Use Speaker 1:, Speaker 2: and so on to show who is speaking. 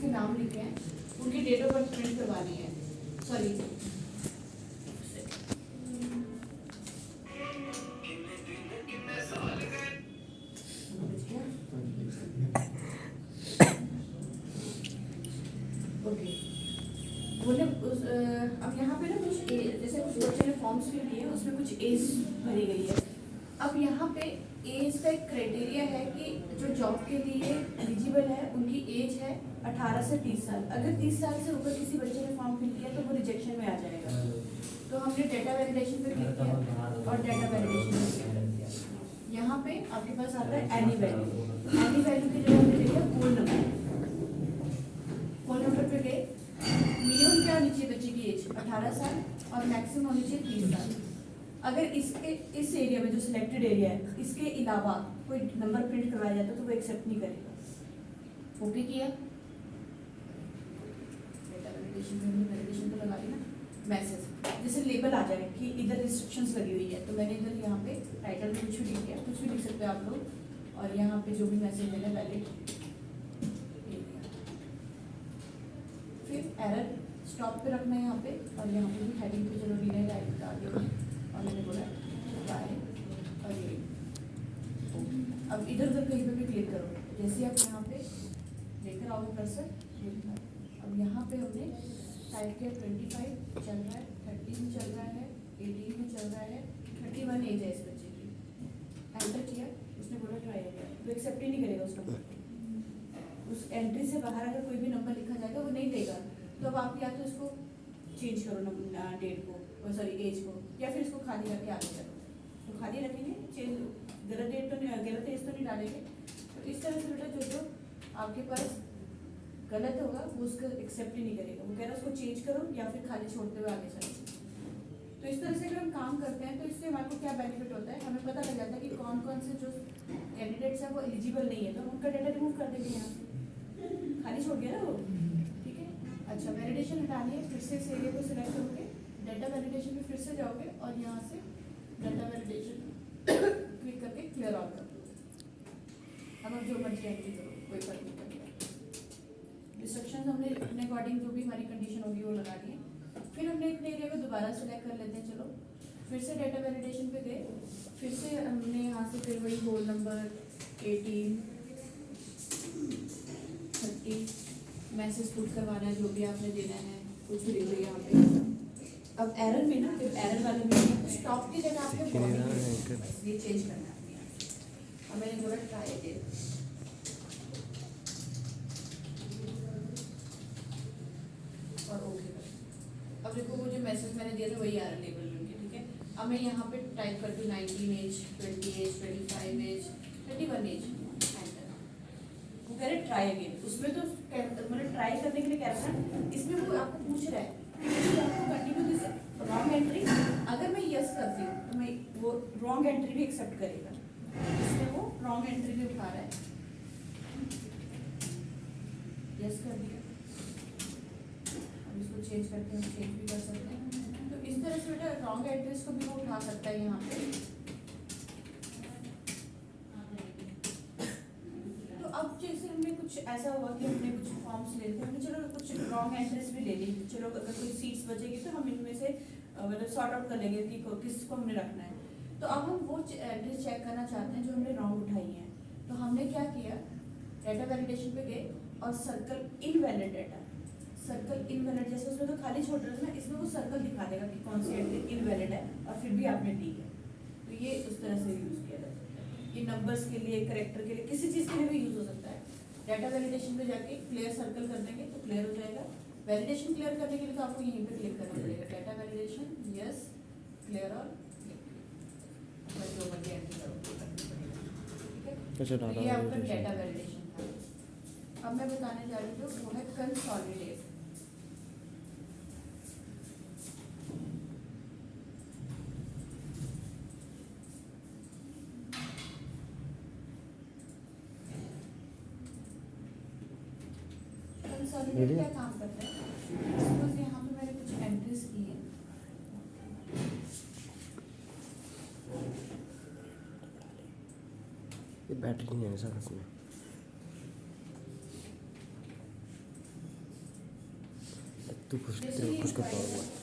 Speaker 1: जिसके नाम लिखे हैं उनकी डेट ऑफ बर्थ प्रिंट करवानी है। Sorry, okay. बोले अब यहाँ पे ना कुछ जैसे कुछ बच्चे ने फॉर्म्स फिल किए उसमें कुछ एज भरी गई है। अब यहाँ पे एज का एक क्राइटेरिया है कि जो जॉब के लिए एलिजिबल है उनकी एज है 18 से 30 साल। अगर 30 साल से ऊपर किसी बच्चे ने फॉर्म फिल किया तो वो रिजेक्शन में आ जाएगा। तो हमने डेटा वैलिडेशन पे क्लिक किया और डेटा वैलिडेशन पे क्लिक कर दिया। यहाँ पे आपके पास आता है एनी वैल्यू। एनी वैल्यू की जगह हमने लिखा फोन नंबर। फोन नंबर पे गए, मिनिमम क्या होनी चाहिए बच्चे की एज 18 साल और मैक्सिमम होनी चाहिए 30 साल। अगर इस एरिया में जो सिलेक्टेड एरिया है इसके अलावा कोई नंबर प्रिंट करवाया जाता है तो वो एक्सेप्ट नहीं करेगा। ओके किया, डेटा वैलिडेशन तो लगा दी ना। मैसेज जैसे लेबल आ जाए कि इधर रिस्ट्रिक्शंस लगी हुई है तो मैंने इधर यहाँ पे टाइटल में कुछ भी लिख दिया, कुछ भी लिख सकते हैं आप लोग। और यहाँ पे जो भी मैसेज देना वैलिड, फिर एरर स्टॉप पे रखना है यहाँ पे। और यहाँ पे भी हेडिंग पे चलो रीने लाइट बता दिया और मैंने बोला बाय और ये। अब इधर उधर कहीं पे भी क्लिक करो, जैसे आप यहाँ पे लेकर आओगे कर्सर। अब यहाँ पे हमने टाइप किया 25 चल रहा है, 13 चल रहा है, 18 में चल रहा है, 31 एज है इस बच्चे की। एंटर किया, उसने बोला ट्राई किया तो एक्सेप्ट ही नहीं करेगा उस नंबर को। उस एंट्री से बाहर अगर कोई भी नंबर लिखा जाएगा वो नहीं देगा। तो अब आप या तो इसको चेंज करो डेट को, सॉरी एज को, या फिर इसको खाली रख के आगे चलो। तो खाली रखेंगे, चेंज गलत डेट तो नहीं, गलत एज तो नहीं डालेंगे। तो इस तरह से बेटा जो आपके पास गलत होगा वो उसको एक्सेप्ट ही नहीं करेगा। वो कह रहा है उसको चेंज करो या फिर खाली छोड़ते हुए आगे चलो। तो इस तरह से अगर हम काम करते हैं तो इससे हमारे को क्या बेनिफिट होता है, हमें पता लग जाता है कि कौन कौन से जो कैंडिडेट्स हैं वो एलिजिबल नहीं है तो उनका डेटा रिमूव कर देंगे। यहाँ से खाली छोड़ गया ना वो, ठीक है। अच्छा, वैलिडेशन हटानी है, फिर से इस एरिया को सिलेक्ट करोगे, डेटा वैलिडेशन में फिर से जाओगे और यहाँ से डेटा वैलिडेशन क्लिक करके क्लियर ऑल कर दो। अब जो मर्जी एंट्री करो, कोई फर्क नहीं पड़ेगा। रिस्ट्रिक्शंस हमने अपने अकॉर्डिंग जो भी हमारी कंडीशन होगी वो लगा दी है। फिर हमने इतने एरिया को दोबारा सेलेक्ट कर लेते हैं। चलो फिर से डेटा वैलिडेशन पे गए, फिर से हमने यहाँ से फिर वही होल नंबर 18 30 मैसेज पुट करवाना है, जो भी आपने देना है कुछ भी लिख दो यहाँ पे। अब एरर में ना, जब एरर वाले में स्टॉप की जगह आपको ये चेंज करना है। अब मैंने बोला ट्राई अगेन, और ओके। अब देखो वो जो मैसेज मैंने दिया था वही आ रहा है लेबल में, ठीक है। अब मैं यहाँ पे टाइप करती हूँ 19 age, 20 age, 25 age, 31 age, enter. वो कह रहे ट्राई अगेन। उसमें तो मतलब ट्राई करने के लिए कह रहा था, इसमें वो आपको पूछ रहा है कि आपको कंटिन्यू दिस रॉन्ग एंट्री। अगर मैं यस करती हूँ तो मैं वो रॉन्ग एंट्री भी एक्सेप्ट करेगा। इसमें वो रॉन्ग एंट्री भी उठा रहा है, यस कर दिया। इसको चेंज करके हम चेंज भी कर सकते हैं। तो इस तरह से बेटा रॉन्ग एड्रेस को भी वो उठा सकता है यहाँ पे। तो अब जैसे हमने कुछ ऐसा हुआ कि हमने कुछ फॉर्म्स ले थे, हमने चलो कुछ रॉन्ग एड्रेस भी ले ली। चलो अगर कोई सीट्स बचेगी तो हम इनमें से मतलब सॉर्ट आउट कर लेंगे कि किसको हमने रखना है। तो अब हम वो एड्रेस चेक करना चाहते हैं जो हमने रॉन्ग उठाई है। तो हमने क्या किया, डेटा वैलिडेशन पे गए और circle invalid data, circle invalid, जैसे उसमें तो खाली छोड़ रहे थे ना, इसमें वो सर्कल दिखा देगा कि कौन सी एंट्री इनवैलिड है और फिर भी आपने दी है। तो ये उस तरह से यूज़ किया जा सकता है। ये नंबर्स के लिए, करेक्टर के लिए, किसी चीज़ के लिए भी यूज़ हो सकता है। डेटा वैलिडेशन पे जाके क्लियर सर्कल कर देंगे तो क्लियर हो जाएगा। वैलिडेशन क्लियर करने के लिए तो आपको यहीं पे क्लिक करना पड़ेगा, डेटा वैलिडेशन, यस, क्लियर और जो मर्जी एंट्री करो करनी पड़ेगा, ठीक है। तो ये आपका डेटा वैलिडेशन था। अब मैं बताने जा रही हूँ वो है कंसोलिडेट। कंसोलिडेट क्या काम करता है, सपोज यहाँ पे मैंने कुछ एंट्रीज की है,
Speaker 2: ये बैटरी नहीं है सर इसमें। तू खुश तेरे को खुश कर पाओगे।